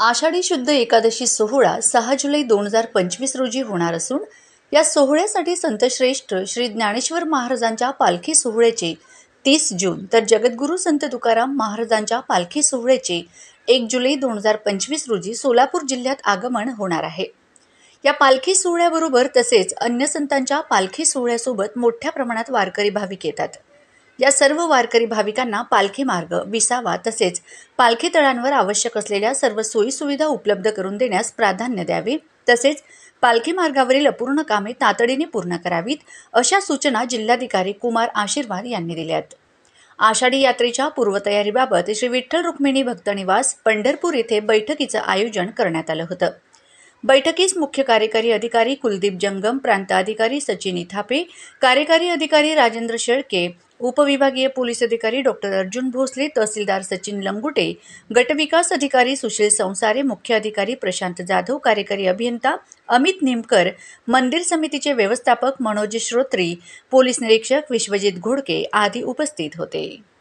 आषाढी शुद्ध एकादशी सोहळा 6 जुलै 2025 रोजी होणार असून या सोहळ्यासाठी संतश्रेष्ठ श्री ज्ञानेश्वर महाराजांच्या पालखी सोहळ्याचे 30 जून तर जगद्गुरू संत तुकाराम महाराजांच्या पालखी सोहळ्याचे 1 जुलै 2025 रोजी सोलापूर जिल्ह्यात आगमन होणार आहे। या पालखी सोहळ्याबरोबर तसेच अन्य संतांच्या पालखी सोहळ्यासोबत मोठ्या प्रमाणात वारकरी भाविक येतात। या सर्व वारकरी भाविकांना पालखी मार्ग, विसावा तसेच पालखी तळांवर आवश्यक असलेल्या सर्व सोयी सुविधा उपलब्ध करून देण्यास प्राधान्य द्यावे, तसेच पालखी मार्गावरील अपूर्ण कामे तातडीने पूर्ण करावीत, अशा सूचना जिल्हाधिकारी कुमार आशीर्वाद यांनी दिल्यात। आषाढी यात्रेच्या पूर्वतयारीबाबत श्री विठ्ठल रुक्मिणी भक्त निवास पंढरपूर येथे बैठकीचं आयोजन करण्यात आलं होतं। बैठकीस मुख्य कार्यकारी अधिकारी कुलदीप जंगम, प्रांत अधिकारी सचिन इथापे, कार्यकारी अधिकारी राजेंद्र शेळके, उपविभागीय पोलीस अधिकारी डॉक्टर अर्जुन भोसले, तहसीलदार सचिन लंगुटे, गटविकास अधिकारी सुशील संसारे, मुख्य अधिकारी प्रशांत जाधव, कार्यकारी अभियंता अमित निमकर, मंदिर समितीचे व्यवस्थापक मनोज श्रोत्री, पोलीस निरीक्षक विश्वजित घोडके आदी उपस्थित होते।